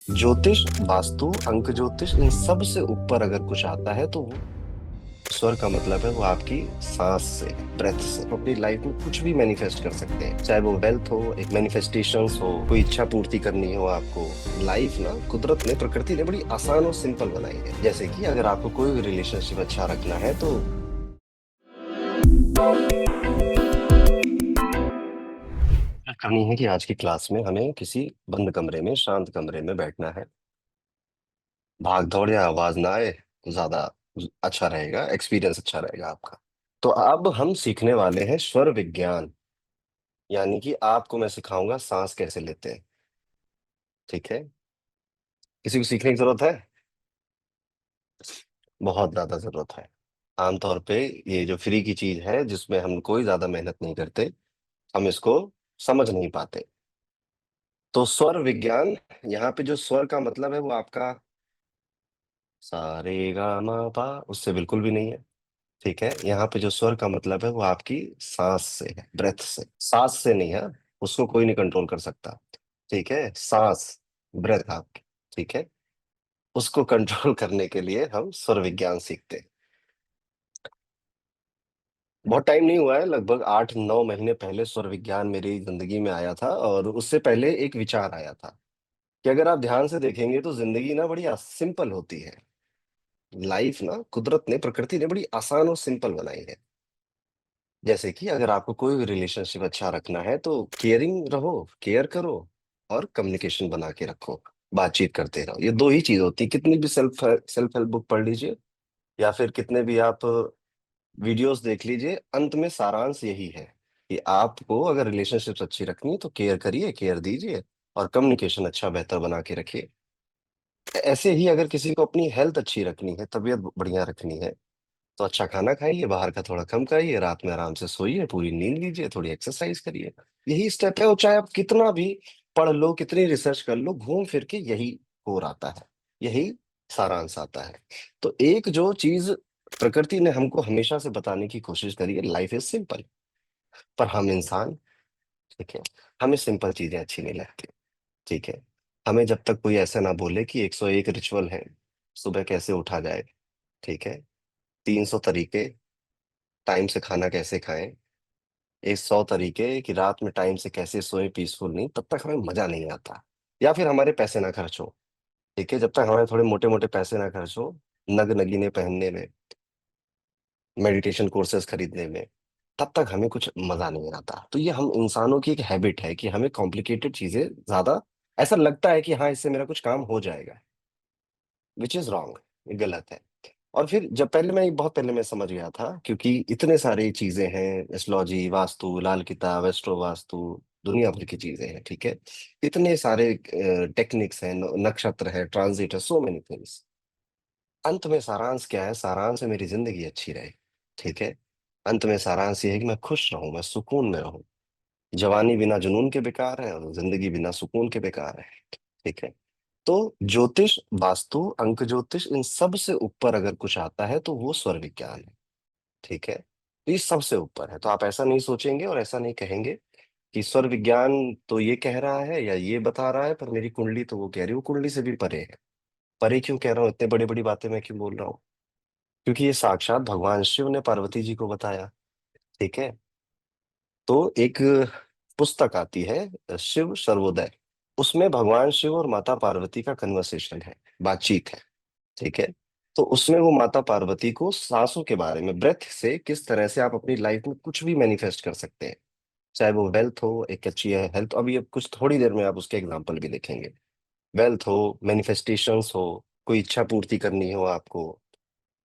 ज्योतिष, वास्तु, अंक ज्योतिष, इन सब से ऊपर अगर कुछ आता है तो वो स्वर का मतलब है वो आपकी सांस से, ब्रेथ से। तो अपनी लाइफ में कुछ भी मैनिफेस्ट कर सकते हैं, चाहे वो वेल्थ हो, एक मैनिफेस्टेशंस हो, कोई इच्छा पूर्ति करनी हो आपको। लाइफ ना कुदरत ने, प्रकृति ने बड़ी आसान और सिंपल बनाई है। जैसे कि अगर आपको कोई भी रिलेशनशिप अच्छा रखना है तो क्या करनी है कि आज की क्लास में हमें किसी बंद कमरे में, शांत कमरे में बैठना है। भाग दौड़ या आवाज ना आए तो ज्यादा अच्छा रहेगा, एक्सपीरियंस अच्छा रहेगा आपका। तो अब हम सीखने वाले हैं स्वर विज्ञान, यानी कि आपको मैं सिखाऊंगा सांस कैसे लेते हैं। ठीक है? किसी को सीखने की जरूरत है? बहुत ज्यादा जरूरत है। आमतौर पे ये जो फ्री की चीज है, जिसमें हम कोई ज्यादा मेहनत नहीं करते, हम इसको समझ नहीं पाते। तो स्वर विज्ञान, यहाँ पे जो स्वर का मतलब है वो आपका सा रे गा मा पा, उससे बिल्कुल भी नहीं है। ठीक है? यहाँ पे जो स्वर का मतलब है वो आपकी सांस से है, ब्रेथ से, सांस से नहीं है। उसको कोई नहीं कंट्रोल कर सकता। ठीक है? सांस, ब्रेथ आपकी। ठीक है? उसको कंट्रोल करने के लिए हम स्वर विज्ञान सीखते हैं। बहुत टाइम नहीं हुआ है, लगभग 8-9 महीने पहले स्वर विज्ञान मेरी जिंदगी में आया था। और उससे पहले एक विचार आया था कि अगर आप ध्यान से देखेंगे तो जिंदगी ना बड़ी सिंपल होती है। लाइफ ना कुदरत ने, प्रकृति ने बड़ी आसान और सिंपल बनाई है। जैसे कि अगर आपको कोई भी रिलेशनशिप अच्छा रखना है तो केयरिंग रहो, केयर करो, और कम्युनिकेशन बना के रखो, बातचीत करते रहो। ये दो ही चीज होती है। कितनी भी सेल्फ हेल्प बुक पढ़ लीजिए या फिर कितने भी आप वीडियोस देख लीजिए, अंत में सारांश यही है कि आपको अगर रिलेशनशिप्स अच्छी रखनी है तो केयर करिए, केयर दीजिए, और कम्युनिकेशन अच्छा बेहतर बना के रखिए। ऐसे ही अगर किसी को अपनी हेल्थ अच्छी रखनी है, तबीयत बढ़िया रखनी है, तो अच्छा खाना खाइए, बाहर का थोड़ा कम खाइए, रात में आराम से सोइए, पूरी नींद लीजिए, थोड़ी एक्सरसाइज करिए। यही स्टेप है। और चाहे आप कितना भी पढ़ लो, कितनी रिसर्च कर लो, घूम फिर के यही हो आता है, यही सारांश आता है। तो एक जो चीज प्रकृति ने हमको हमेशा से बताने की कोशिश करी है, लाइफ इज सिंपल। पर हम इंसान, ठीक है, हमें सिंपल चीजें अच्छी नहीं लगती। ठीक है? हमें जब तक कोई ऐसा ना बोले कि 101 रिचुअल है सुबह कैसे उठा जाए, ठीक है, 300 तरीके टाइम से खाना कैसे खाएं, 100 तरीके कि रात में टाइम से कैसे सोए पीसफुल, नहीं, तब तक हमें मजा नहीं आता। या फिर हमारे पैसे ना खर्च हो। ठीक है? जब तक हमारे थोड़े मोटे मोटे पैसे ना खर्च हो, नग नगीने पहनने में, मेडिटेशन कोर्सेज खरीदने में, तब तक हमें कुछ मजा नहीं आता। तो ये हम इंसानों की एक हैबिट है कि हमें कॉम्प्लिकेटेड चीजें ज्यादा, ऐसा लगता है कि हाँ इससे मेरा कुछ काम हो जाएगा, विच इज रॉन्ग। ये गलत है। और फिर जब पहले मैं, बहुत पहले मैं समझ गया था, क्योंकि इतने सारी चीजें हैं, एस्ट्रोलॉजी, वास्तु, लाल किताब, एस्ट्रो वास्तु, दुनिया भर की चीजें हैं। ठीक है? इतने सारे टेक्निक्स हैं, नक्षत्र है, ट्रांजिट है, सो मेनी थिंग्स। अंत में सारांश क्या है? सारांश है मेरी जिंदगी अच्छी रहे। ठीक है? अंत में सारांश ये है कि मैं खुश रहूं, मैं सुकून में रहूं। जवानी बिना जुनून के बेकार है, और जिंदगी बिना सुकून के बेकार है। ठीक है? तो ज्योतिष, वास्तु, अंक ज्योतिष, इन सब से ऊपर अगर कुछ आता है तो वो स्वर विज्ञान है। ठीक है? तो ये सबसे ऊपर है। तो आप ऐसा नहीं सोचेंगे और ऐसा नहीं कहेंगे कि स्वर विज्ञान तो ये कह रहा है या ये बता रहा है, पर मेरी कुंडली तो वो कह रही है। वो कुंडली से भी परे है। परे क्यों कह रहा हूँ, इतने बड़ी बड़ी बातें मैं क्यों बोल रहा हूँ? क्योंकि ये साक्षात भगवान शिव ने पार्वती जी को बताया। ठीक है? तो एक पुस्तक आती है, शिव सर्वोदय, उसमें भगवान शिव और माता पार्वती का कन्वर्सेशन है, बातचीत है। ठीक है? तो उसमें वो माता पार्वती को सांसों के बारे में, ब्रेथ से किस तरह से आप अपनी लाइफ में कुछ भी मैनिफेस्ट कर सकते हैं, चाहे वो वेल्थ हो, एक अच्छी है हेल्थ, अभी अब कुछ थोड़ी देर में आप उसके एग्जांपल भी देखेंगे। वेल्थ हो, मैनिफेस्टेशंस हो, कोई इच्छा पूर्ति करनी हो आपको,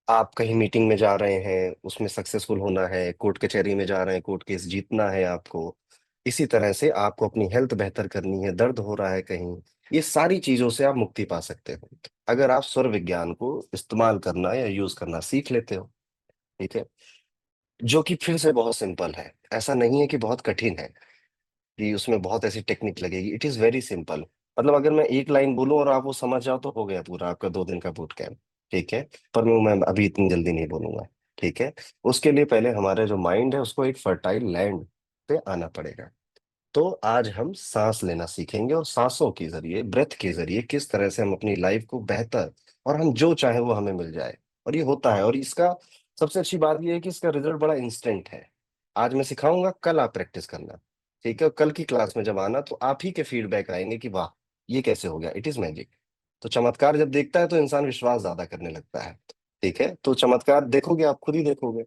आप कहीं मीटिंग में जा रहे हैं, उसमें सक्सेसफुल होना है, कोर्ट कचहरी में जा रहे हैं, कोर्ट केस जीतना है आपको, इसी तरह से आपको अपनी हेल्थ बेहतर करनी है, दर्द हो रहा है कहीं, ये सारी चीजों से आप मुक्ति पा सकते हो अगर आप स्वर विज्ञान को इस्तेमाल करना या यूज करना सीख लेते हो। ठीक है? जो कि फिर से बहुत सिंपल है, ऐसा नहीं है कि बहुत कठिन है, कि उसमें बहुत ऐसी टेक्निक लगेगी। It is very simple. मतलब अगर मैं एक लाइन बोलूं और आप वो समझ जाओ तो हो गया पूरा आपका 2 दिन का बूट कैंप। ठीक है? पर मैं अभी इतनी जल्दी नहीं बोलूंगा। ठीक है? उसके लिए पहले हमारे जो माइंड है उसको एक फर्टाइल लैंड पे आना पड़ेगा। तो आज हम सांस लेना सीखेंगे और सांसों के जरिए, ब्रेथ के जरिए किस तरह से हम अपनी लाइफ को बेहतर और हम जो चाहे वो हमें मिल जाए। और ये होता है, और इसका सबसे अच्छी बात ये है कि इसका रिजल्ट बड़ा इंस्टेंट है। आज मैं सिखाऊंगा, कल आप प्रैक्टिस करना। ठीक है, कल की क्लास में जब आना तो आप ही के फीडबैक आएंगे कि वाह, ये कैसे हो गया, इट इज मैजिक। तो चमत्कार जब देखता है तो इंसान विश्वास ज्यादा करने लगता है। ठीक है, तो चमत्कार देखोगे, आप खुद ही देखोगे।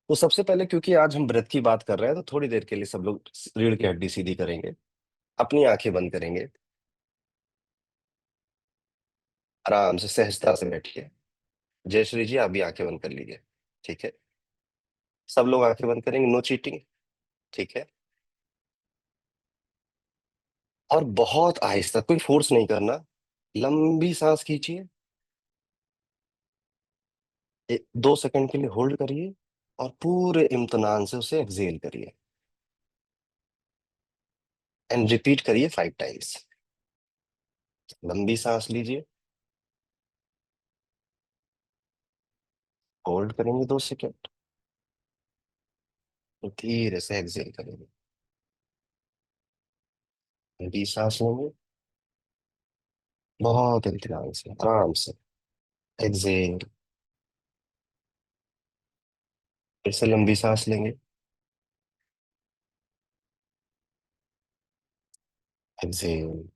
तो सबसे पहले, क्योंकि आज हम ब्रेथ की बात कर रहे हैं, तो थोड़ी देर के लिए सब लोग रीढ़ की हड्डी सीधी करेंगे, अपनी आंखें बंद करेंगे, आराम से सहजता से बैठिए। जयश्री जी, आप भी आंखें बंद कर लीजिए। ठीक है, सब लोग आंखें बंद करेंगे, नो चीटिंग। ठीक है, और बहुत आहिस्ता, कोई फोर्स नहीं करना। लंबी सांस खींचिए, 2 सेकंड के लिए होल्ड करिए, और पूरे इम्तनान से उसे एक्सेल करिए, एंड रिपीट करिए 5 टाइम्स। लंबी सांस लीजिए, होल्ड करेंगे 2 सेकंड, और धीरे से एक्सेल करेंगे। लंबी सांस लेंगे, बहुत इम्तिनान से, आराम से, एक्सेल। फिर से लंबी सांस लेंगे, एक्सेल।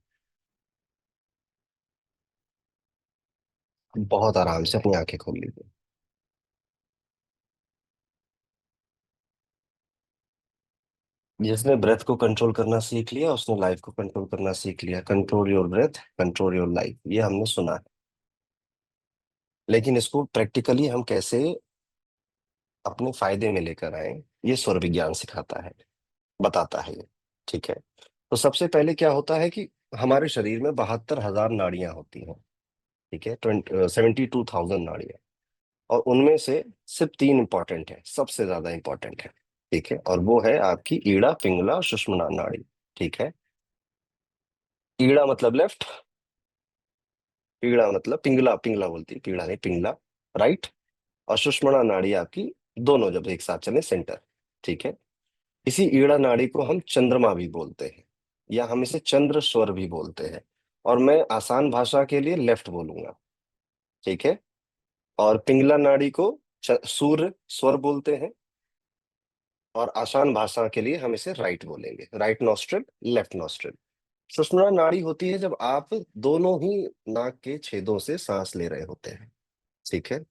बहुत आराम से अपनी आंखें खोल लीजिए। जिसने ब्रेथ को कंट्रोल करना सीख लिया, उसने लाइफ को कंट्रोल करना सीख लिया। Control your breath, control your life, ये हमने सुना है। लेकिन इसको प्रैक्टिकली हम कैसे अपने फायदे में लेकर आए, ये स्वर विज्ञान सिखाता है, बताता है ये। ठीक है, तो सबसे पहले क्या होता है कि हमारे शरीर में 72,000 नाड़ियां होती हैं। ठीक है, 72,000 नाड़ियां। और उनमें से सिर्फ 3 इंपॉर्टेंट है, सबसे ज्यादा इंपॉर्टेंट है। ठीक है, और वो है आपकी ईड़ा, पिंगला और सुषुम्ना नाड़ी। ठीक है, ईड़ा मतलब लेफ्ट, पीड़ा मतलब पिंगला, पिंगला बोलती है, पीड़ा नहीं, पिंगला, राइट। और सुषुम्ना नाड़ी आपकी, दोनों जब एक साथ चले, सेंटर। ठीक है, इसी ईड़ा नाड़ी को हम चंद्रमा भी बोलते हैं, या हम इसे चंद्र स्वर भी बोलते हैं। और मैं आसान भाषा के लिए लेफ्ट बोलूंगा। ठीक है, और पिंगला नाड़ी को सूर्य स्वर बोलते हैं, और आसान भाषा के लिए हम इसे राइट बोलेंगे, राइट नॉस्ट्रिल, लेफ्ट नॉस्ट्रिल। सुषुम्ना नाड़ी होती है जब आप दोनों ही नाक के छेदों से सांस ले रहे होते हैं। ठीक है,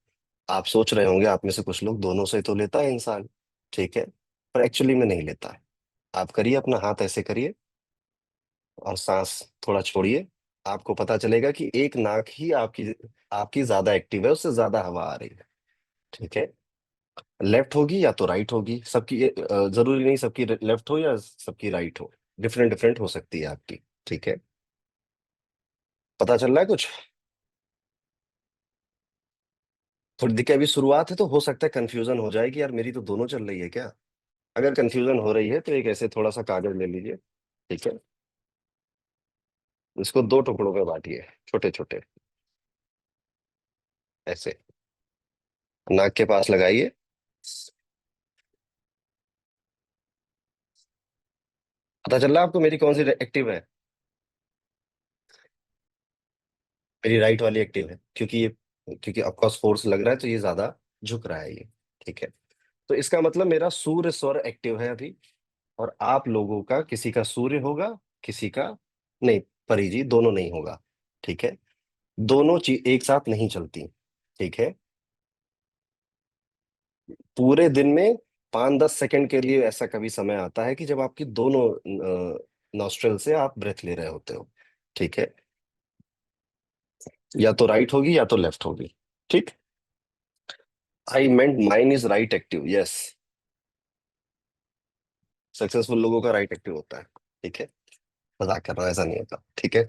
आप सोच रहे होंगे, आप में से कुछ लोग, दोनों से तो लेता है इंसान। ठीक है, पर एक्चुअली में नहीं लेता है। आप करिए, अपना हाथ ऐसे करिए, और सांस थोड़ा छोड़िए। आपको पता चलेगा कि एक नाक ही आपकी आपकी ज्यादा एक्टिव है, उससे ज्यादा हवा आ रही है। ठीक है, लेफ्ट होगी या तो राइट होगी सबकी, जरूरी नहीं सबकी लेफ्ट हो या सबकी राइट हो, डिफरेंट डिफरेंट हो सकती है आपकी। ठीक है, पता चल रहा है कुछ? थोड़ी देखिए, अभी शुरुआत है तो हो सकता है कंफ्यूजन हो जाए कि यार मेरी तो दोनों चल रही है क्या। अगर कंफ्यूजन हो रही है तो एक ऐसे थोड़ा सा कागज ले लीजिए। ठीक है, इसको 2 टुकड़ों में बांटिए, छोटे छोटे, ऐसे, नाक के पास लगाइए। पता चल रहा है आपको मेरी कौन सी एक्टिव है? मेरी राइट वाली एक्टिव है, क्योंकि ये, क्योंकि ऑफकोर्स फोर्स लग रहा है तो ये ज्यादा झुक रहा है ये। ठीक है, तो इसका मतलब मेरा सूर्य स्वर एक्टिव है अभी। और आप लोगों का, किसी का सूर्य होगा, किसी का नहीं, परी जी दोनों नहीं होगा। ठीक है, दोनों चीज एक साथ नहीं चलती। ठीक है, पूरे दिन में 5-10 सेकंड के लिए ऐसा कभी समय आता है कि जब आपकी दोनों नॉस्ट्रल से आप ब्रेथ ले रहे होते हो। ठीक है, या तो राइट होगी या तो लेफ्ट होगी। ठीक, I meant mine is right active, yes. Successful लोगों का राइट एक्टिव होता है। ठीक है, मजाक कर रहा हूं, ऐसा नहीं होता। ठीक है,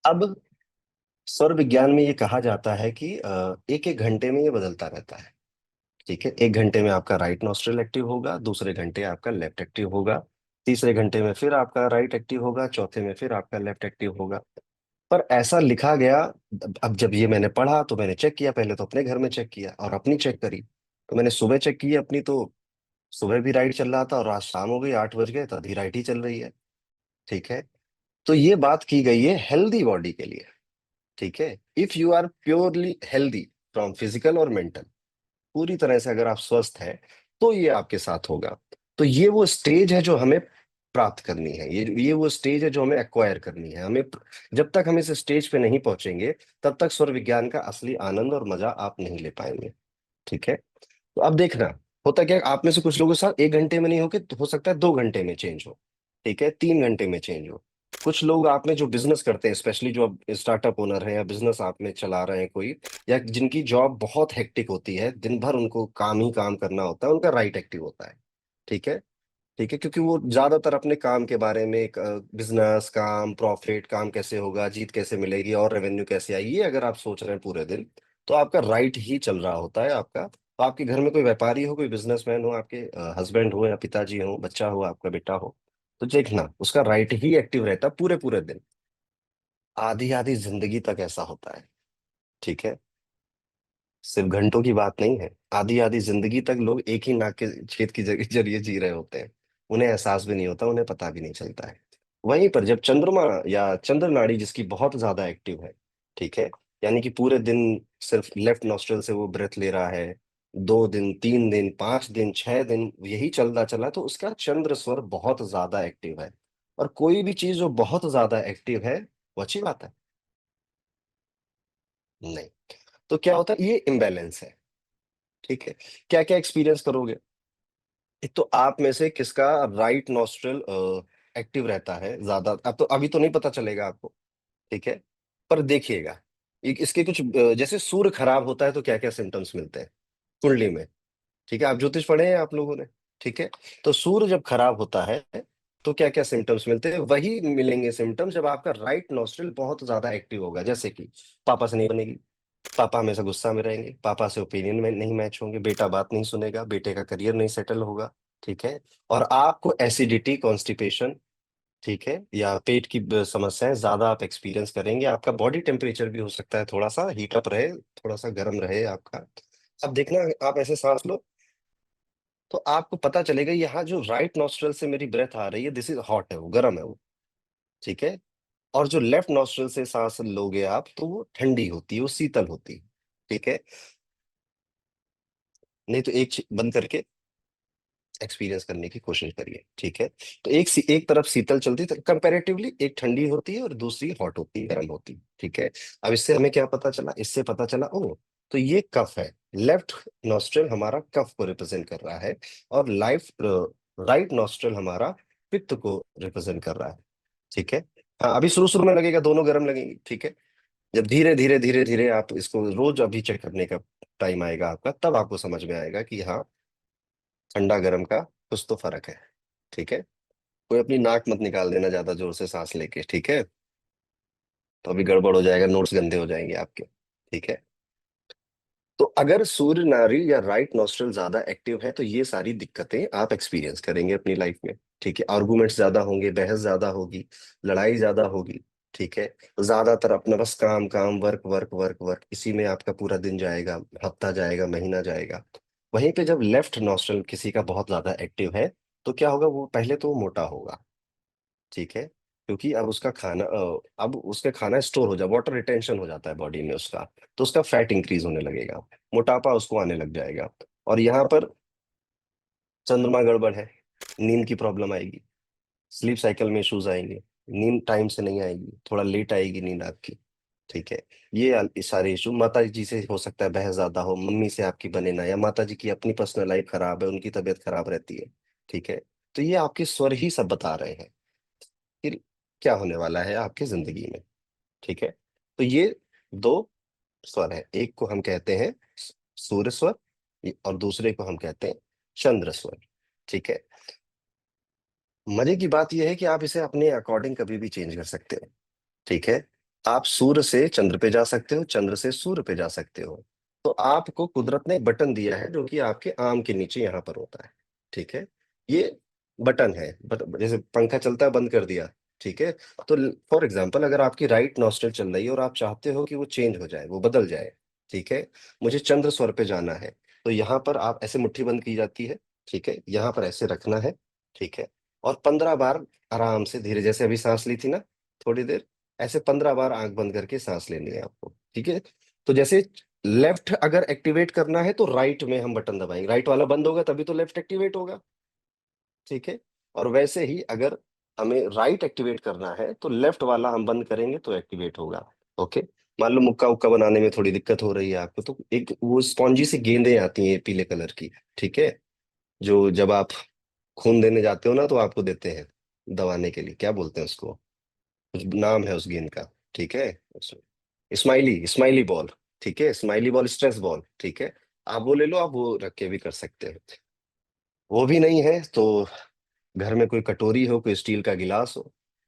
अब स्वर विज्ञान में ये कहा जाता है कि एक एक घंटे में ये बदलता रहता है। ठीक है, एक घंटे में आपका राइट नॉस्ट्रल एक्टिव होगा, दूसरे घंटे आपका लेफ्ट एक्टिव होगा, तीसरे घंटे में फिर आपका राइट एक्टिव होगा, चौथे में फिर आपका लेफ्ट एक्टिव होगा। पर ऐसा लिखा गया। अब जब ये मैंने पढ़ा तो मैंने चेक किया, पहले तो अपने घर में चेक किया और अपनी चेक करी। तो मैंने सुबह चेक की अपनी, तो सुबह भी राइट चल रहा था और आज शाम हो गई, 8 बज गए तो अभी राइट ही चल रही है। ठीक है। तो ये बात की गई है हेल्दी बॉडी के लिए। ठीक है। If you are purely healthy from physical और मेंटल, पूरी तरह से अगर आप स्वस्थ हैं, तो ये आपके साथ होगा। तो ये वो स्टेज है जो हमें प्राप्त करनी है, ये वो स्टेज है जो हमें एक्वायर करनी है। जब तक हम इस स्टेज पे नहीं पहुंचेंगे, तब तक स्वर विज्ञान का असली आनंद और मजा आप नहीं ले पाएंगे। ठीक है। तो अब देखना, होता क्या है, आप में से कुछ लोगों के साथ 1 घंटे में नहीं होके तो हो सकता है 2 घंटे में चेंज हो। ठीक है, 3 घंटे में चेंज हो। कुछ लोग आप में जो बिजनेस करते हैं, स्पेशली जो अब स्टार्टअप ओनर है या बिजनेस आप में चला रहे हैं कोई, या जिनकी जॉब बहुत हेक्टिक होती है, दिन भर उनको काम ही काम करना होता है, उनका राइट एक्टिव होता है। ठीक है। ठीक है, क्योंकि वो ज्यादातर अपने काम के बारे में, बिजनेस काम, प्रॉफिट, काम कैसे होगा, जीत कैसे मिलेगी और रेवेन्यू कैसे आएगी, ये अगर आप सोच रहे हैं पूरे दिन, तो आपका राइट ही चल रहा होता है आपका। तो आपके घर में कोई व्यापारी हो, कोई बिजनेसमैन हो, आपके हस्बैंड हो या पिताजी हो, बच्चा हो, आपका बेटा हो, तो देखना उसका राइट ही एक्टिव रहता है पूरे पूरे दिन। आधी आधी जिंदगी तक ऐसा होता है। ठीक है। सिर्फ घंटों की बात नहीं है, आधी आधी जिंदगी तक लोग एक ही नाक के छेद की जरिए जी रहे होते हैं। उन्हें एहसास भी नहीं होता, उन्हें पता भी नहीं चलता है। वहीं पर जब चंद्रमा या चंद्र नाड़ी जिसकी बहुत ज्यादा एक्टिव है, ठीक है, यानी कि पूरे दिन सिर्फ लेफ्ट नॉस्ट्रल से वो ब्रेथ ले रहा है, 2 दिन, 3 दिन, 5 दिन, 6 दिन यही चलता चला, तो उसका चंद्र स्वर बहुत ज्यादा एक्टिव है। और कोई भी चीज जो बहुत ज्यादा एक्टिव है, वो अच्छी बात है? नहीं। तो क्या होता है, ये इम्बैलेंस है। ठीक है। क्या क्या एक्सपीरियंस करोगे? एक तो आप में से किसका राइट नॉस्ट्रल एक्टिव रहता है ज्यादा, अब तो अभी तो नहीं पता चलेगा आपको। ठीक है। पर देखिएगा, इसके कुछ जैसे सूर्य खराब होता है तो क्या क्या सिम्टम्स मिलते हैं कुंडली में। ठीक है, आप ज्योतिष पढ़े हैं आप लोगों ने? ठीक है। तो सूर्य जब खराब होता है, तो क्या क्या सिम्टम्स मिलते हैं? वही मिलेंगे सिम्टम्स जब आपका राइट नॉस्ट्रल बहुत ज्यादा एक्टिव होगा। जैसे कि पापा से नहीं बनेगी, पापा हमेशा गुस्सा में रहेंगे, पापा से ओपिनियन में नहीं मैच होंगे, बेटा बात नहीं सुनेगा, बेटे का करियर नहीं सेटल होगा। ठीक है। और आपको एसिडिटी, कॉन्स्टिपेशन, ठीक है, या पेट की समस्याएं ज्यादा आप एक्सपीरियंस करेंगे। आपका बॉडी टेम्परेचर भी हो सकता है थोड़ा सा हीटअप रहे, थोड़ा सा गर्म रहे आपका। अब देखना, आप ऐसे सांस लो, तो आपको पता चलेगा यहाँ जो राइट नॉस्ट्रल से मेरी ब्रेथ आ रही है, दिस इज हॉट, है वो, गर्म है वो। ठीक है। और जो लेफ्ट नॉस्ट्रल से सांस लोगे आप, तो वो ठंडी होती है, वो शीतल होती है। ठीक है। नहीं तो बंद करके एक्सपीरियंस करने की कोशिश करिए। ठीक है। तो एक तरफ शीतल चलती है, कंपैरेटिवली एक ठंडी होती है और दूसरी हॉट होती है, गर्म होती है। ठीक है। अब इससे हमें क्या पता चला? इससे पता चला, ओ, तो ये कफ है। लेफ्ट नॉस्ट्रल हमारा कफ को रिप्रेजेंट कर रहा है, और राइट नॉस्ट्रल हमारा पित्त को रिप्रेजेंट कर रहा है। ठीक है। हाँ, अभी शुरू शुरू में लगेगा, दोनों गर्म लगेंगे। ठीक है। जब धीरे धीरे धीरे धीरे आप इसको रोज अभी चेक करने का टाइम आएगा आपका, तब आपको समझ में आएगा कि हाँ, ठंडा गर्म का कुछ तो फर्क है। ठीक है। कोई अपनी नाक मत निकाल देना ज्यादा जोर से सांस लेके। ठीक है। तो अभी गड़बड़ हो जाएगा, नोट्स गंदे हो जाएंगे आपके। ठीक है। तो अगर सूर्य नारी या राइट नॉस्ट्रल ज्यादा एक्टिव है, तो ये सारी दिक्कतें आप एक्सपीरियंस करेंगे अपनी लाइफ में। ठीक है। आर्गुमेंट्स ज्यादा होंगे, बहस ज्यादा होगी, लड़ाई ज्यादा होगी। ठीक है। ज्यादातर अपना बस काम काम, वर्क वर्क वर्क वर्क, इसी में आपका पूरा दिन जाएगा, हफ्ता जाएगा, महीना जाएगा। वहीं पे जब लेफ्ट नॉस्ट्रल किसी का बहुत ज्यादा एक्टिव है, तो क्या होगा, वो पहले तो वो मोटा होगा। ठीक है। क्योंकि अब उसका खाना स्टोर हो जाए, वाटर रिटेंशन हो जाता है बॉडी में उसका, तो उसका फैट इंक्रीज होने लगेगा, मोटापा उसको आने लग जाएगा। और यहाँ पर चंद्रमा गड़बड़ है, नींद की प्रॉब्लम आएगी, स्लीप साइकिल में इश्यूज आएंगे, नींद टाइम से नहीं आएगी, थोड़ा लेट आएगी नींद आपकी। ठीक है। ये सारे इशू, माता जी से हो सकता है बहस ज्यादा हो, मम्मी से आपकी बने ना, या माता जी की अपनी पर्सनल लाइफ खराब है, उनकी तबीयत खराब रहती है। ठीक है। तो ये आपके स्वर ही सब बता रहे हैं कि क्या होने वाला है आपकी जिंदगी में। ठीक है। तो ये दो स्वर है, एक को हम कहते हैं सूर्य स्वर, और दूसरे को हम कहते हैं चंद्र स्वर। ठीक है। मजे की बात यह है कि आप इसे अपने अकॉर्डिंग कभी भी चेंज कर सकते हो। ठीक है। आप सूर्य से चंद्र पे जा सकते हो, चंद्र से सूर्य पे जा सकते हो। तो आपको कुदरत ने एक बटन दिया है जो कि आपके आम के नीचे यहाँ पर होता है। ठीक है। ये बटन है, जैसे पंखा चलता है, बंद कर दिया। ठीक है। तो फॉर एग्जाम्पल, अगर आपकी राइट नॉस्ट्रल चल रही है और आप चाहते हो कि वो चेंज हो जाए, वो बदल जाए, ठीक है, मुझे चंद्र स्वर पे जाना है, तो यहाँ पर आप ऐसे मुट्ठी बंद की जाती है। ठीक है, यहाँ पर ऐसे रखना है। ठीक है, और 15 बार आराम से धीरे, जैसे अभी सांस ली थी ना थोड़ी देर, ऐसे 15 बार आंख बंद करके सांस लेनी है आपको। ठीक है, तो जैसे लेफ्ट अगर एक्टिवेट करना है तो राइट में हम बटन दबाएंगे, राइट वाला बंद होगा तभी तो लेफ्ट एक्टिवेट होगा। ठीक है, और वैसे ही अगर हमें राइट एक्टिवेट करना है तो लेफ्ट वाला हम बंद करेंगे तो एक्टिवेट होगा। ओके, मान लो मुक्का उक्का बनाने में थोड़ी दिक्कत हो रही है आपको, तो एक वो स्पॉन्जी सी गेंदें आती हैं पीले कलर की। ठीक है, जो जब आप खून देने जाते हो ना तो आपको देते हैं दबाने के लिए, क्या बोलते हैं उसको, कुछ नाम है उस गेंद का। ठीक है, स्माइली स्माइली बॉल। ठीक है, स्माइली बॉल, स्ट्रेस बॉल। ठीक है, आप वो ले लो, आप वो रख के भी कर सकते हैं। वो भी नहीं है तो घर में कोई कटोरी हो, कोई स्टील का गिलास हो,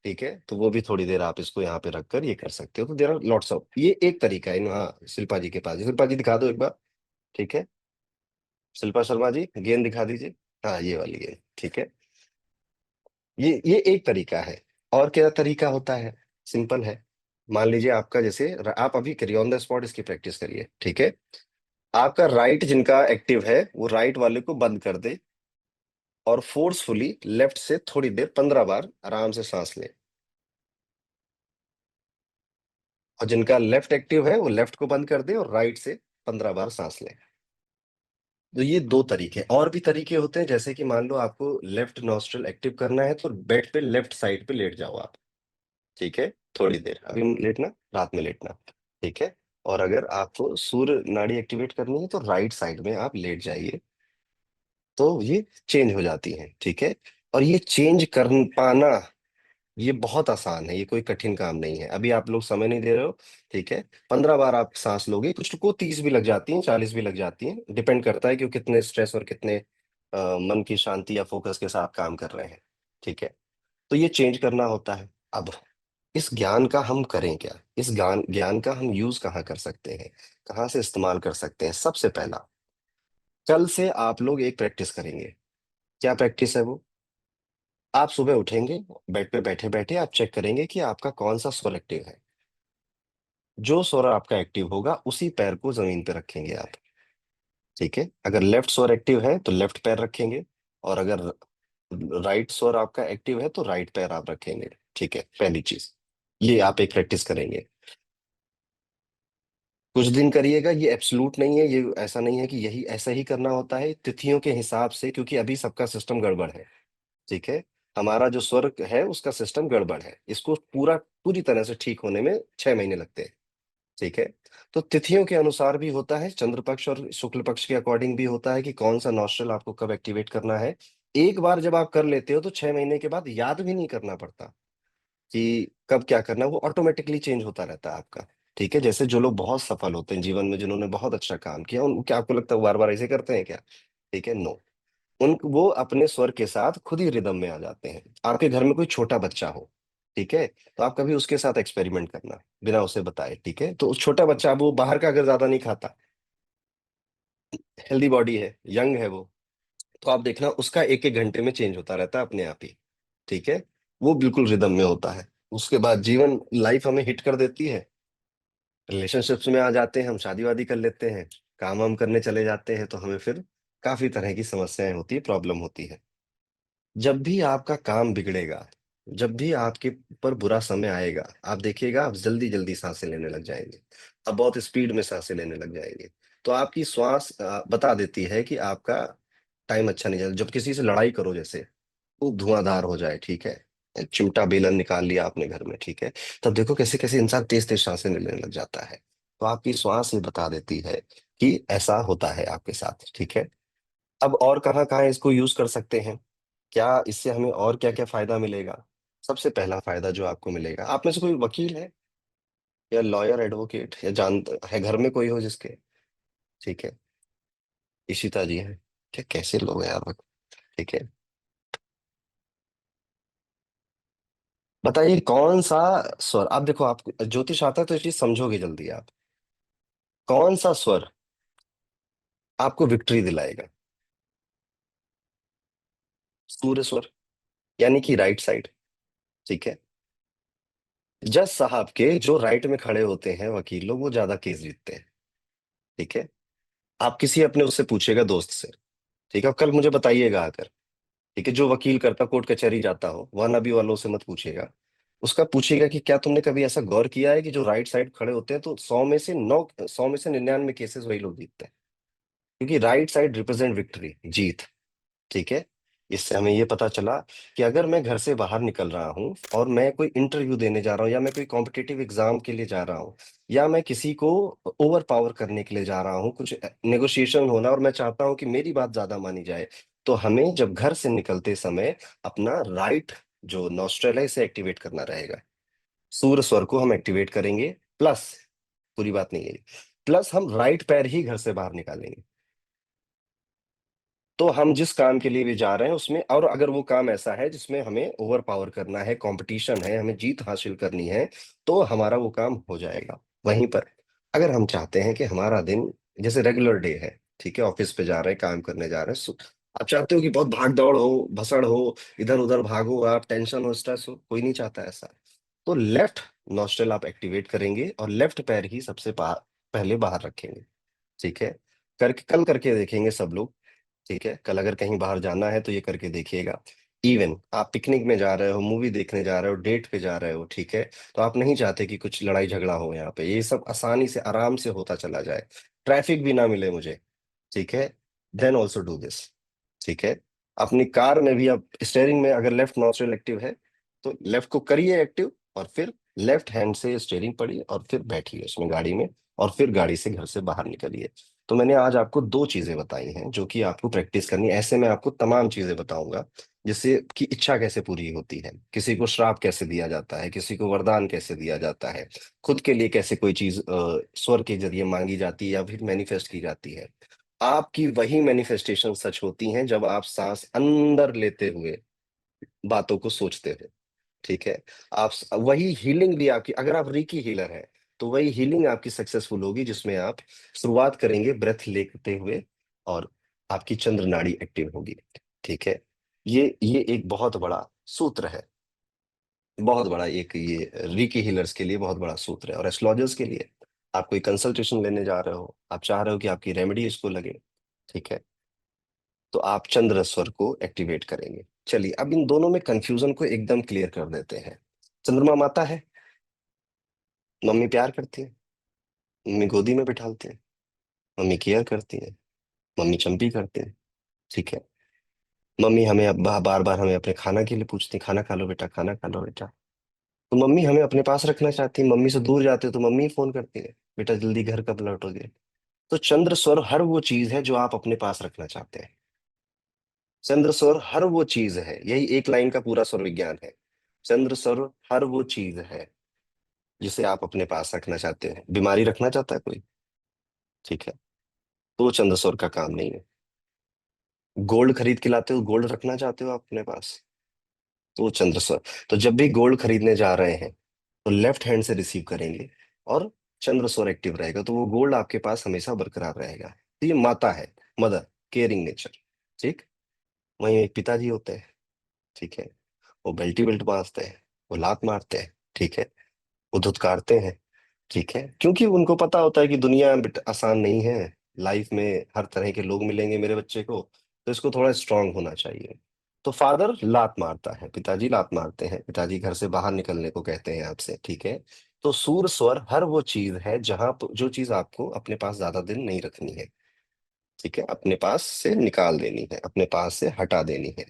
ठीक है, तो वो भी थोड़ी देर आप इसको यहाँ पे रखकर ये कर सकते हो। तो देर आर लॉट्स ऑफ, ये एक तरीका है। हाँ, शिल्पा जी के पास, शिल्पा जी दिखा दो एक बार। ठीक है, शिल्पा शर्मा जी गेंद दिखा दीजिए। हाँ, ये वाली गेंद। ठीक है, ये एक तरीका है। और क्या तरीका होता है, सिंपल है। मान लीजिए आपका जैसे आप अभी करिए ऑन द स्पॉट, इसकी प्रैक्टिस करिए। ठीक है, आपका राइट जिनका एक्टिव है वो राइट वाले को बंद कर दे और फोर्सफुली लेफ्ट से थोड़ी देर 15 बार आराम से सांस ले। और जिनका लेफ्ट एक्टिव है वो लेफ्ट को बंद कर दे और राइट से 15 बार सांस ले। तो ये दो तरीके, और भी तरीके होते हैं, जैसे कि मान लो आपको लेफ्ट नॉस्ट्रल एक्टिव करना है तो बेड पे लेफ्ट साइड पे लेट जाओ आप। ठीक है, थोड़ी देर अभी लेटना, रात में लेटना। ठीक है, और अगर आपको सूर्य नाड़ी एक्टिवेट करनी है तो राइट साइड में आप लेट जाइए, तो ये चेंज हो जाती है। ठीक है, और ये चेंज कर पाना ये बहुत आसान है, ये कोई कठिन काम नहीं है। अभी आप लोग समय नहीं दे रहे हो। ठीक है, 15 बार आप सांस लोगे, कुछ को 30 भी लग जाती हैं, 40 भी लग जाती हैं, डिपेंड करता है कि वो कितने स्ट्रेस और कितने मन की शांति या फोकस के साथ काम कर रहे हैं। ठीक है, तो ये चेंज करना होता है। अब इस ज्ञान का हम करें क्या, इस ज्ञान ज्ञान का हम यूज कहाँ कर सकते हैं, कहाँ से इस्तेमाल कर सकते हैं। सबसे पहला, कल से आप लोग एक प्रैक्टिस करेंगे। क्या प्रैक्टिस है वो, आप सुबह उठेंगे, बेड पे बैठे बैठे आप चेक करेंगे कि आपका कौन सा स्वर एक्टिव है। जो स्वर आपका एक्टिव होगा उसी पैर को जमीन पे रखेंगे आप। ठीक है, अगर लेफ्ट स्वर एक्टिव है तो लेफ्ट पैर रखेंगे, और अगर राइट स्वर आपका एक्टिव है तो राइट पैर आप रखेंगे। ठीक है, पहली चीज ये आप एक प्रैक्टिस करेंगे। कुछ दिन करिएगा, ये एब्सोल्यूट नहीं है, ये ऐसा नहीं है कि यही ऐसा ही करना होता है, तिथियों के हिसाब से, क्योंकि अभी सबका सिस्टम गड़बड़ है। ठीक है, हमारा जो स्वर है उसका सिस्टम गड़बड़ है, इसको पूरी तरह से ठीक होने में 6 महीने लगते हैं। ठीक है, तो तिथियों के अनुसार भी होता है, चंद्र पक्ष और शुक्ल पक्ष के अकॉर्डिंग भी होता है कि कौन सा नॉस्ट्रल आपको कब एक्टिवेट करना है। एक बार जब आप कर लेते हो तो 6 महीने के बाद याद भी नहीं करना पड़ता कि कब क्या करना है, वो ऑटोमेटिकली चेंज होता रहता है आपका। ठीक है, जैसे जो लोग बहुत सफल होते हैं जीवन में, जिन्होंने बहुत अच्छा काम किया, उन क्या आपको लगता है बार बार ऐसे करते हैं क्या? ठीक है, नो, उन वो अपने स्वर के साथ खुद ही रिदम में आ जाते हैं। आपके घर में कोई छोटा बच्चा हो, ठीक है, तो आप कभी उसके साथ एक्सपेरिमेंट करना बिना उसे बताए। ठीक है, तो उस छोटा बच्चा, अब वो बाहर का अगर ज्यादा नहीं खाता, हेल्दी बॉडी है, यंग है वो, तो आप देखना उसका एक एक घंटे में चेंज होता रहता है अपने आप ही। ठीक है, वो बिल्कुल रिदम में होता है। उसके बाद जीवन लाइफ हमें हिट कर देती है, रिलेशनशिप्स में आ जाते हैं, हम शादी वादी कर लेते हैं, काम वाम करने चले जाते हैं, तो हमें फिर काफी तरह की समस्याएं होती है, प्रॉब्लम होती है। जब भी आपका काम बिगड़ेगा, जब भी आपके ऊपर बुरा समय आएगा, आप देखिएगा आप जल्दी जल्दी सांसें लेने लग जाएंगे, आप बहुत स्पीड में सांसें लेने लग जाएंगे। तो आपकी श्वास बता देती है कि आपका टाइम अच्छा नहीं चल। जब किसी से लड़ाई करो, जैसे खूब धुआंधार हो जाए, ठीक है, एक चिमटा बेलन निकाल लिया आपने घर में, ठीक है, तब देखो कैसे कैसे इंसान तेज तेज सांसें लेने लग जाता है। तो आपकी श्वास ये बता देती है कि ऐसा होता है आपके साथ। ठीक है, अब और कहाँ कहाँ इसको यूज कर सकते हैं, क्या इससे हमें और क्या क्या फायदा मिलेगा। सबसे पहला फायदा जो आपको मिलेगा, आप में से कोई वकील है या लॉयर एडवोकेट या जान है घर में कोई हो जिसके? ठीक है, इशिता जी हैं। क्या कैसे लोग हैं यार। ठीक है, बताइए कौन सा स्वर, आप देखो, आप ज्योतिष आता है तो ये चीज समझोगे जल्दी आप, कौन सा स्वर आपको विक्ट्री दिलाएगा? सूर्य स्वर, यानी कि राइट साइड। ठीक है, जज साहब के जो राइट में खड़े होते हैं वकील लोग, वो ज्यादा केस जीतते हैं। ठीक है, आप किसी अपने उससे पूछेगा दोस्त से, ठीक है, और कल मुझे बताइएगा आकर। ठीक है, जो वकील करता, कोर्ट कचहरी जाता हो, वहां नबी वालों से मत पूछिएगा। उसका पूछिएगा कि क्या तुमने कभी ऐसा गौर किया है कि जो राइट साइड खड़े होते हैं तो 100 में से 99 केसेस वही लोग जीतते हैं। क्योंकि राइट साइड रिप्रेजेंट विक्ट्री, जीत। ठीक है। इससे हमें ये पता चला कि अगर मैं घर से बाहर निकल रहा हूं और मैं कोई इंटरव्यू देने जा रहा हूं, या मैं कोई कॉम्पिटिटिव एग्जाम के लिए जा रहा हूं, या मैं किसी को ओवर पावर करने के लिए जा रहा हूं, कुछ नेगोशिएशन होना और मैं चाहता हूं कि मेरी बात ज्यादा मानी जाए, तो हमें जब घर से निकलते समय अपना राइट जो नॉस्ट्रल है इसे एक्टिवेट करना रहेगा। सूर्य स्वर को हम एक्टिवेट करेंगे, प्लस, पूरी बात नहीं है, प्लस हम राइट पैर ही घर से बाहर निकालेंगे। तो हम जिस काम के लिए भी जा रहे हैं उसमें, और अगर वो काम ऐसा है जिसमें हमें ओवर पावर करना है, कंपटीशन है, हमें जीत हासिल करनी है, तो हमारा वो काम हो जाएगा वहीं पर। अगर हम चाहते हैं कि हमारा दिन जैसे रेगुलर डे है, ठीक है, ऑफिस पे जा रहे हैं, काम करने जा रहे हैं, आप चाहते हो कि बहुत भाग दौड़ हो, भसड़ हो, इधर उधर भागो, आप टेंशन हो, स्ट्रेस हो, कोई नहीं चाहता ऐसा। तो लेफ्ट नॉस्ट्रल आप एक्टिवेट करेंगे और लेफ्ट पैर ही सबसे पहले बाहर रखेंगे। ठीक है, करके कल करके देखेंगे सब लोग। ठीक है, कल अगर कहीं बाहर जाना है तो ये करके देखिएगा। इवन आप पिकनिक में जा रहे हो, मूवी देखने जा रहे हो, डेट पे जा रहे हो, ठीक है, तो आप नहीं चाहते कि कुछ लड़ाई झगड़ा हो यहाँ पे, ये सब आसानी से आराम से होता चला जाए, ट्रैफिक भी ना मिले मुझे। ठीक है, देन ऑल्सो डू दिस। ठीक है, अपनी कार में भी आप स्टेयरिंग में अगर लेफ्ट नॉस्ट्रल एक्टिव है तो लेफ्ट को करिए एक्टिव, और फिर लेफ्ट हैंड से स्टेयरिंग पकड़िए और फिर बैठिए उसमें गाड़ी में, और फिर गाड़ी से घर से बाहर निकलिए। तो मैंने आज आपको दो चीजें बताई हैं जो कि आपको प्रैक्टिस करनी है। ऐसे मैं आपको तमाम चीजें बताऊंगा, जिससे कि इच्छा कैसे पूरी होती है, किसी को श्राप कैसे दिया जाता है, किसी को वरदान कैसे दिया जाता है, खुद के लिए कैसे कोई चीज स्वर के जरिए मांगी जाती है या फिर मैनिफेस्ट की जाती है। आपकी वही मैनिफेस्टेशन सच होती हैं जब आप सांस अंदर लेते हुए बातों को सोचते हो। ठीक है, वही हीलिंग भी आपकी, अगर आप रीकी हीलर हैं तो वही हीलिंग आपकी सक्सेसफुल होगी जिसमें आप शुरुआत करेंगे ब्रेथ लेते हुए, और आपकी चंद्र नाड़ी एक्टिव होगी। ठीक है, ये एक बहुत बड़ा सूत्र है, बहुत बड़ा एक, ये रीकी हीलर्स के लिए बहुत बड़ा सूत्र है, और एस्ट्रोलॉजर्स के लिए। आप कोई कंसल्टेशन लेने जा रहे हो, आप चाह रहे हो कि आपकी रेमेडी इसको लगे, ठीक है, तो आप चंद्र स्वर को एक्टिवेट करेंगे। चलिए अब इन दोनों में कंफ्यूजन को एकदम क्लियर कर देते हैं। चंद्रमा माता है, मम्मी प्यार करती है, मम्मी गोदी में बिठालती है, मम्मी केयर करती है, मम्मी चंपी करती है। ठीक है, मम्मी हमें अब बार बार हमें अपने खाना के लिए पूछती है, खाना खा लो बेटा, खाना खा लो बेटा। तो मम्मी हमें अपने पास रखना चाहती है, मम्मी से दूर जाते हो तो मम्मी फोन करती है, बेटा जल्दी घर कब लौटोगे। तो चंद्र स्वर हर वो चीज है जो आप अपने पास रखना चाहते हैं। चंद्र स्वर हर वो चीज है, यही एक लाइन का पूरा स्वर विज्ञान है। चंद्र स्वर हर वो चीज है जिसे आप अपने पास रखना चाहते हैं। बीमारी रखना चाहता है कोई, ठीक है, तो वो चंद्र स्वर का काम नहीं है। गोल्ड खरीद के लाते हो, गोल्ड रखना चाहते हो आप अपने पास, तो वो चंद्र स्वर। तो जब भी गोल्ड खरीदने जा रहे हैं तो लेफ्ट हैंड से रिसीव करेंगे, और चंद्र स्वर एक्टिव रहेगा तो वो गोल्ड आपके पास हमेशा बरकरार रहेगा। तो ये माता है, मदर, केयरिंग नेचर। ठीक, वहीं एक पिताजी होते हैं। ठीक है, वो बेल्टी बेल्ट बांधते हैं, वो लात मारते हैं, ठीक है, वो धुतकारते हैं। ठीक है, क्योंकि उनको पता होता है कि दुनिया आसान नहीं है, लाइफ में हर तरह के लोग मिलेंगे मेरे बच्चे को, तो इसको थोड़ा स्ट्रांग होना चाहिए। तो फादर लात मारता है, पिताजी लात मारते हैं, पिताजी घर से बाहर निकलने को कहते हैं आपसे। ठीक है, तो सूर स्वर हर वो चीज है जो चीज आपको अपने पास ज्यादा दिन नहीं रखनी है। ठीक है, अपने पास से निकाल देनी है, अपने पास से हटा देनी है।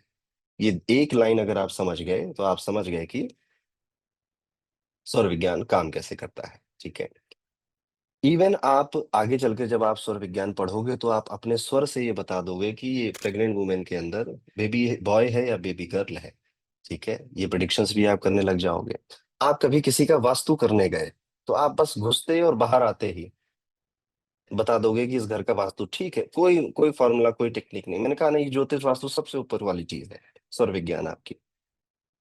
ये एक लाइन अगर आप समझ गए तो आप समझ गए कि स्वर विज्ञान काम कैसे करता है। ठीक है, इवन आप आगे चल के जब आप स्वर विज्ञान पढ़ोगे तो आप अपने स्वर से ये बता दोगे कि ये प्रेग्नेंट वुमेन के अंदर बेबी बॉय है या बेबी गर्ल है। ठीक है, ये प्रिडिक्शंस भी आप करने लग जाओगे। आप कभी किसी का वास्तु करने गए तो आप बस घुसते और बाहर आते ही बता दोगे कि इस घर का वास्तु ठीक है, कोई कोई फॉर्मूला, कोई टेक्निक नहीं। मैंने कहा नहीं, ज्योतिष वास्तु सबसे ऊपर वाली चीज है। स्वर विज्ञान आपकी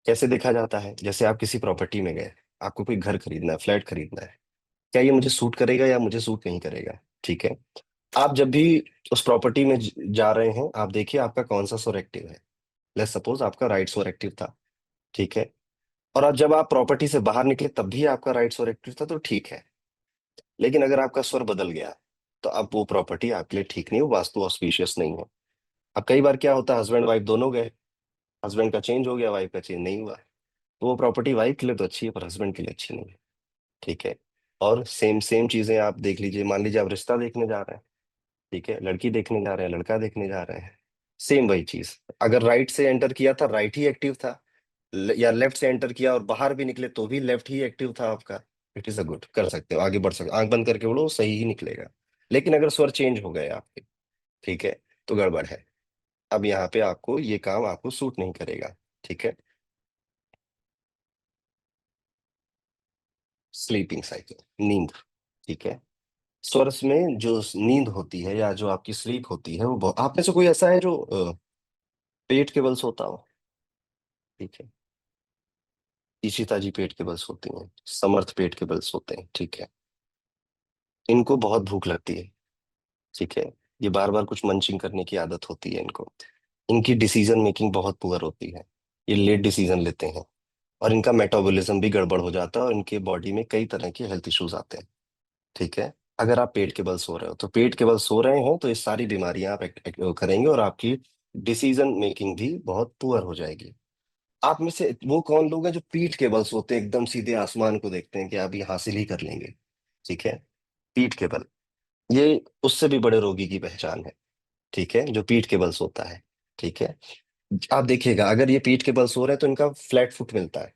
कैसे देखा जाता है, जैसे आप किसी प्रॉपर्टी में गए, आपको कोई घर खरीदना है, फ्लैट खरीदना है, क्या ये मुझे सूट करेगा या मुझे सूट नहीं करेगा। ठीक है, आप जब भी उस प्रॉपर्टी में जा रहे हैं, आप देखिए आपका कौन सा स्वर एक्टिव है। लेट्स सपोज आपका राइट स्वर एक्टिव था, ठीक है, और अब जब आप प्रॉपर्टी से बाहर निकले तब भी आपका राइट स्वर एक्टिव था, तो ठीक है। लेकिन अगर आपका स्वर बदल गया तो अब वो प्रॉपर्टी आपके लिए ठीक नहीं, वो वास्तु ऑस्पिशियस नहीं है। अब कई बार क्या होता है, हस्बैंड वाइफ दोनों गए, हस्बैंड का चेंज हो गया, वाइफ का चेंज नहीं हुआ, तो वो प्रॉपर्टी वाइफ के लिए तो अच्छी है पर हस्बैंड के लिए अच्छी नहीं है। ठीक है। और सेम सेम चीजें आप देख लीजिए, मान लीजिए आप रिश्ता देखने जा रहे हैं, ठीक है, लड़की देखने जा रहे हैं, लड़का देखने जा रहे हैं, सेम वही चीज, अगर राइट से एंटर किया था, राइट ही एक्टिव था, या लेफ्ट से एंटर किया और बाहर भी निकले तो भी लेफ्ट ही एक्टिव था आपका, इट इज अ गुड, कर सकते हो, आगे बढ़ सकते हो, आंख बंद करके बोलो सही ही निकलेगा। लेकिन अगर स्वर चेंज हो गए आपके, ठीक है, तो गड़बड़ है। अब यहाँ पे आपको ये काम आपको सूट नहीं करेगा। ठीक है। स्लीपिंग साइकिल, नींद। ठीक है। स्वर में जो नींद होती है या जो आपकी स्लीप होती है वो आप में से कोई ऐसा है जो पेट के बल सोता हो? ठीक है। इशिता जी पेट के बल सोती हैं, समर्थ पेट के बल सोते हैं। ठीक है। इनको बहुत भूख लगती है। ठीक है। ये बार बार कुछ मंचिंग करने की आदत होती है इनको। इनकी डिसीजन मेकिंग बहुत पुअर होती है, ये लेट डिसीजन लेते हैं, और इनका मेटाबॉलिज्म भी गड़बड़ हो जाता है और इनके बॉडी में कई तरह के हेल्थ इश्यूज आते हैं। ठीक है। अगर आप पेट के बल सो रहे हो, तो पेट के बल सो रहे हो तो ये सारी बीमारियां आप करेंगे और आपकी डिसीजन मेकिंग भी बहुत पुअर हो जाएगी। आप में से वो कौन लोग हैं जो पीठ के बल सोते हैं, एकदम सीधे आसमान को देखते हैं कि आप ये हासिल ही कर लेंगे? ठीक है। पीठ के बल, ये उससे भी बड़े रोगी की पहचान है। ठीक है, जो पीठ के बल सोता है। ठीक है। आप देखिएगा, अगर ये पीठ के बल सो रहे हैं तो इनका फ्लैट फुट मिलता है।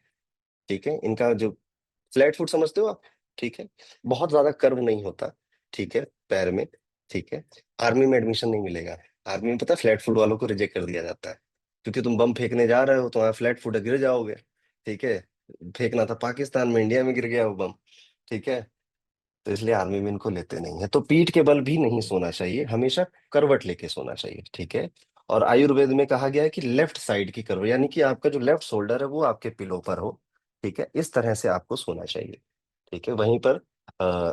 ठीक है, इनका जो फ्लैट फुट समझते हो आप? ठीक है। बहुत ज्यादा कर्व नहीं होता। ठीक है, पैर में। ठीक है। आर्मी में एडमिशन नहीं मिलेगा। आर्मी में पता है फ्लैट फुट वालों को रिजेक्ट कर दिया जाता है, क्योंकि तुम बम फेंकने जा रहे हो तो वहां फ्लैट फुट गिर जाओगे। ठीक है। फेंकना था पाकिस्तान में, इंडिया में गिर गया वो बम। ठीक है। तो इसलिए आर्मी में इनको लेते नहीं है। तो पीठ के बल भी नहीं सोना चाहिए, हमेशा करवट लेके सोना चाहिए। ठीक है। और आयुर्वेद में कहा गया है कि लेफ्ट साइड की करवट, यानी कि आपका जो लेफ्ट शोल्डर है वो आपके पिलो पर हो। ठीक है, इस तरह से आपको सोना चाहिए। ठीक है, वहीं पर आ,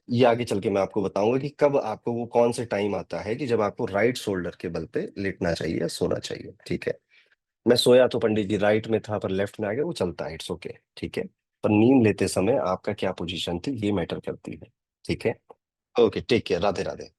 ये आगे चल के मैं आपको बताऊंगा कि कब आपको वो कौन से टाइम आता है कि जब आपको राइट शोल्डर के बल पे लेटना चाहिए या सोना चाहिए। ठीक है। मैं सोया तो पंडित जी राइट में था पर लेफ्ट में आ गया, वो चलता है, इट्स ओके। ठीक है। पर नींद लेते समय आपका क्या पोजीशन थी ये मैटर करती है। ठीक है। Okay, take care, Radhe Radhe.